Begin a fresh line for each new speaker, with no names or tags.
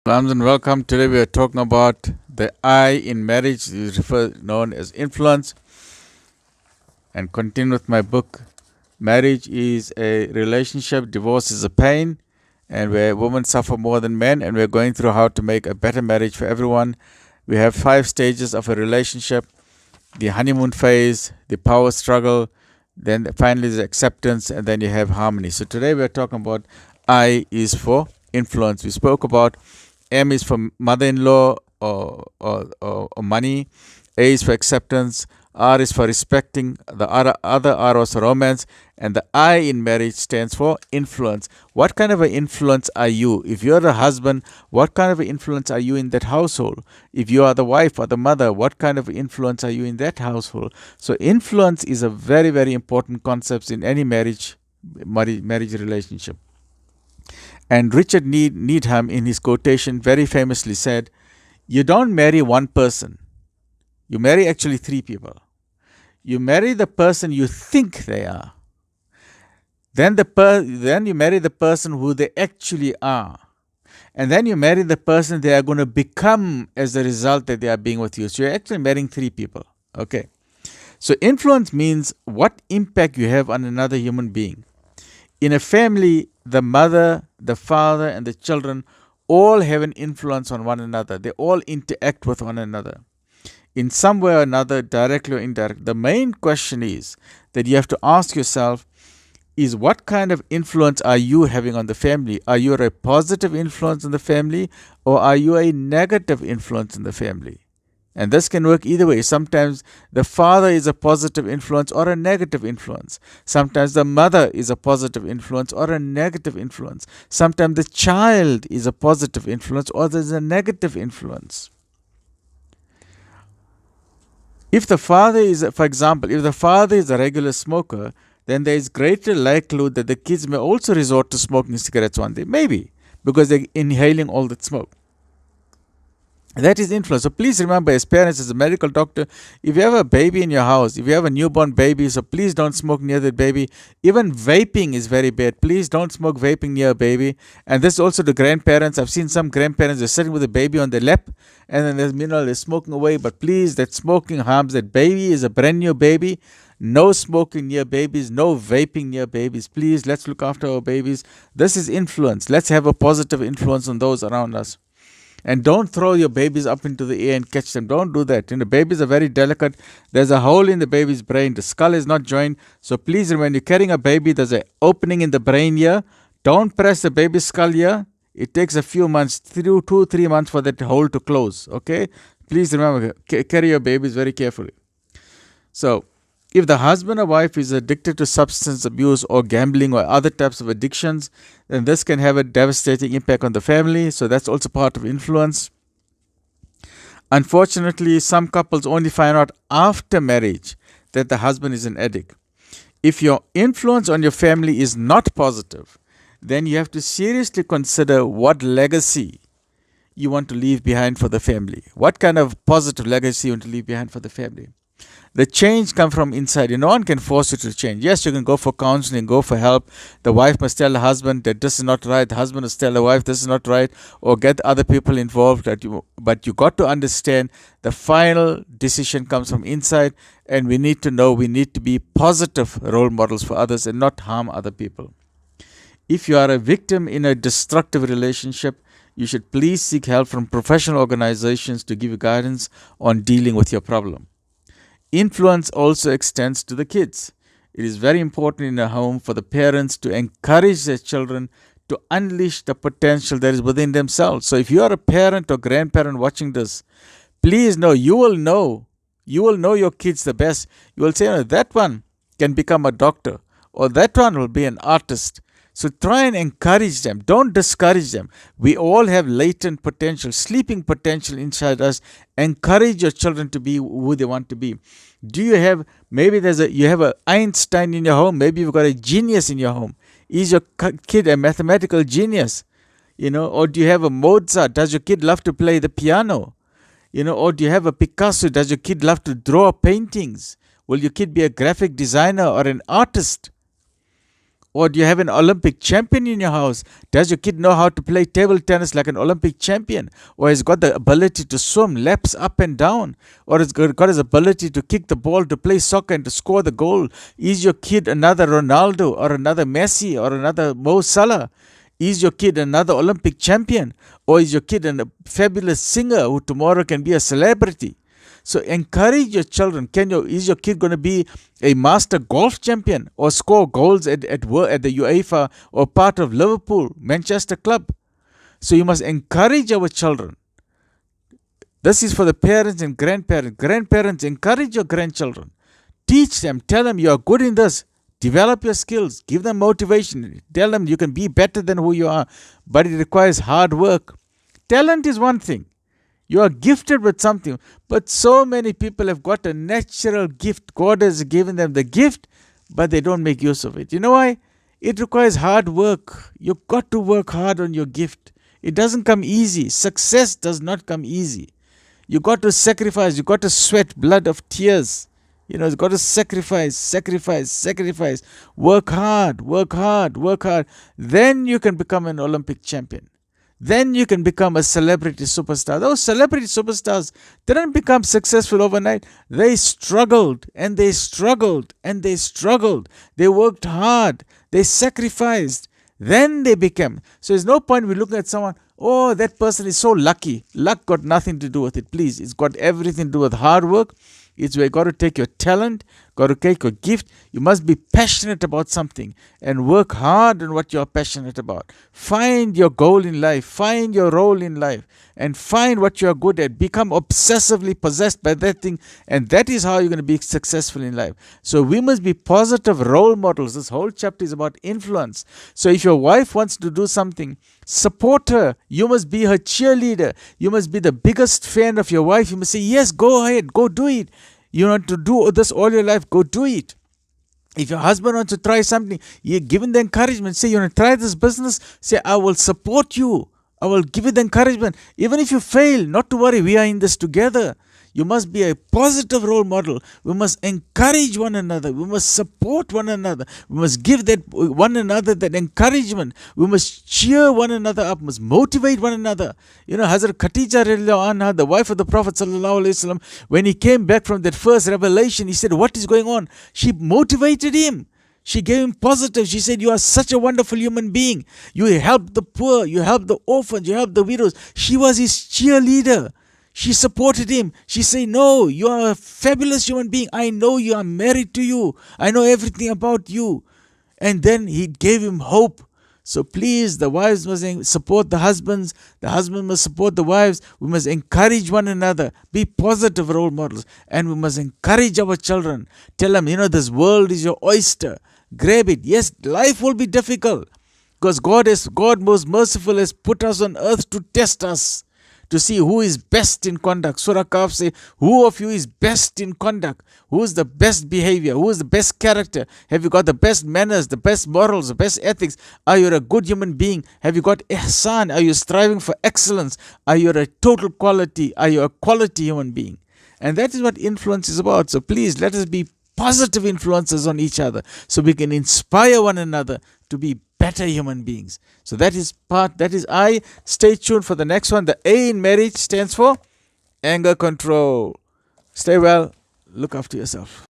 Hello and welcome. Today we are talking about the I in marriage, is known as influence, and continue with my book. Marriage is a relationship, divorce is a pain, and where women suffer more than men, and we're going through how to make a better marriage for everyone. We have 5 stages of a relationship: the honeymoon phase, the power struggle, then finally the acceptance, and then you have harmony. So today we are talking about I is for influence. We spoke about M is for mother-in-law or money. A is for acceptance. R is for respecting. The other R was romance. And the I in marriage stands for influence. What kind of an influence are you? If you're a husband, what kind of an influence are you in that household? If you are the wife or the mother, what kind of influence are you in that household? So influence is a very, very important concept in any marriage relationship. And Richard Needham, in his quotation, very famously said, "You don't marry one person. You marry actually 3 people. You marry the person you think they are. Then you marry the person who they actually are. And then you marry the person they are going to become as a result that they are being with you." So you're actually marrying 3 people. Okay. So influence means what impact you have on another human being. In a family, the mother, the father, and the children all have an influence on one another. They all interact with one another in some way or another, directly or indirect. The main question is that you have to ask yourself is what kind of influence are you having on the family? Are you a positive influence in the family, or are you a negative influence in the family? And this can work either way. Sometimes the father is a positive influence or a negative influence. Sometimes the mother is a positive influence or a negative influence. Sometimes the child is a positive influence or there's a negative influence. If the father is, for example, if the father is a regular smoker, then there is greater likelihood that the kids may also resort to smoking cigarettes one day. Maybe, because they're inhaling all that smoke. That is influence. So please remember, as parents, as a medical doctor, if you have a baby in your house, if you have a newborn baby, so please don't smoke near that baby. Even vaping is very bad. Please don't smoke vaping near a baby. And this also to grandparents. I've seen some grandparents, they're sitting with a baby on their lap, and then they're smoking away. But please, that smoking harms that baby. Is a brand new baby. No smoking near babies, no vaping near babies. Please, let's look after our babies. This is influence. Let's have a positive influence on those around us. And don't throw your babies up into the air and catch them. Don't do that. Babies are very delicate. There's a hole in the baby's brain. The skull is not joined. So please, when you're carrying a baby, there's an opening in the brain here. Don't press the baby's skull here. It takes a few months, 2-3 months for that hole to close. Okay? Please remember, carry your babies very carefully. So, if the husband or wife is addicted to substance abuse or gambling or other types of addictions, then this can have a devastating impact on the family. So that's also part of influence. Unfortunately, some couples only find out after marriage that the husband is an addict. If your influence on your family is not positive, then you have to seriously consider what legacy you want to leave behind for the family. What kind of positive legacy you want to leave behind for the family. The change comes from inside. No one can force you to change. Yes, you can go for counseling, go for help. The wife must tell the husband that this is not right. The husband must tell the wife this is not right, or get other people involved. But you got to understand the final decision comes from inside, and we need to be positive role models for others and not harm other people. If you are a victim in a destructive relationship, you should please seek help from professional organizations to give you guidance on dealing with your problem. Influence also extends to the kids. It is very important in a home for the parents to encourage their children to unleash the potential that is within themselves. So if you are a parent or grandparent watching this, please know you will know your kids the best. You will say, that one can become a doctor, or that one will be an artist. So try and encourage them. Don't discourage them. We all have latent potential, sleeping potential inside us. Encourage your children to be who they want to be. Do you have, maybe you have an Einstein in your home. Maybe you've got a genius in your home. Is your kid a mathematical genius? Or do you have a Mozart? Does your kid love to play the piano? Or do you have a Picasso? Does your kid love to draw paintings? Will your kid be a graphic designer or an artist? Or do you have an Olympic champion in your house? Does your kid know how to play table tennis like an Olympic champion? Or has got the ability to swim laps up and down? Or has got his ability to kick the ball, to play soccer and to score the goal? Is your kid another Ronaldo or another Messi or another Mo Salah? Is your kid another Olympic champion? Or is your kid a fabulous singer who tomorrow can be a celebrity? So encourage your children. Is your kid going to be a master golf champion or score goals at the UEFA or part of Liverpool, Manchester club? So you must encourage our children. This is for the parents and grandparents. Grandparents, encourage your grandchildren. Teach them. Tell them you are good in this. Develop your skills. Give them motivation. Tell them you can be better than who you are. But it requires hard work. Talent is one thing. You are gifted with something. But so many people have got a natural gift. God has given them the gift, but they don't make use of it. You know why? It requires hard work. You've got to work hard on your gift. It doesn't come easy. Success does not come easy. You got to sacrifice. You got to sweat blood of tears. You know, you've got to sacrifice. Work hard. Then you can become an Olympic champion. Then you can become a celebrity superstar. Those celebrity superstars didn't become successful overnight. They struggled and they struggled and they struggled. They worked hard. They sacrificed. Then they became. So there's no point we looking at someone, oh, that person is so lucky. Luck got nothing to do with it. Please, it's got everything to do with hard work. It's where you got to take your talent, got to take your gift. You must be passionate about something and work hard on what you're passionate about. Find your goal in life, find your role in life, and find what you're good at. Become obsessively possessed by that thing, and that is how you're going to be successful in life. So we must be positive role models. This whole chapter is about influence. So if your wife wants to do something, support her. You must be her cheerleader. You must be the biggest fan of your wife. You must say, yes, go ahead, go do it. You want to do this all your life, go do it. If your husband wants to try something, you give him the encouragement. Say, you want to try this business? Say, I will support you. I will give you the encouragement. Even if you fail, not to worry, we are in this together. You must be a positive role model. We must encourage one another. We must support one another. We must give that one another that encouragement. We must cheer one another up. We must motivate one another. You know, Hazrat Khatija radiallahu anha, the wife of the Prophet sallallahu alaihi wasallam, when he came back from that first revelation, he said, what is going on? She motivated him. She gave him positive. She said, you are such a wonderful human being. You help the poor. You help the orphans. You help the widows. She was his cheerleader. She supported him. She said, no, you are a fabulous human being. I know you. I'm married to you. I know everything about you. And then he gave him hope. So please, the wives must support the husbands. The husband must support the wives. We must encourage one another. Be positive role models. And we must encourage our children. Tell them, you know, this world is your oyster. Grab it. Yes, life will be difficult. Because God most merciful has put us on earth to test us, to see who is best in conduct. Surah Kahf says, who of you is best in conduct? Who is the best behavior? Who is the best character? Have you got the best manners, the best morals, the best ethics? Are you a good human being? Have you got ihsan? Are you striving for excellence? Are you a total quality? Are you a quality human being? And that is what influence is about. So please, let us be positive influences on each other so we can inspire one another to be better human beings. So that is I. Stay tuned for the next one. The A in marriage stands for anger control. Stay well. Look after yourself.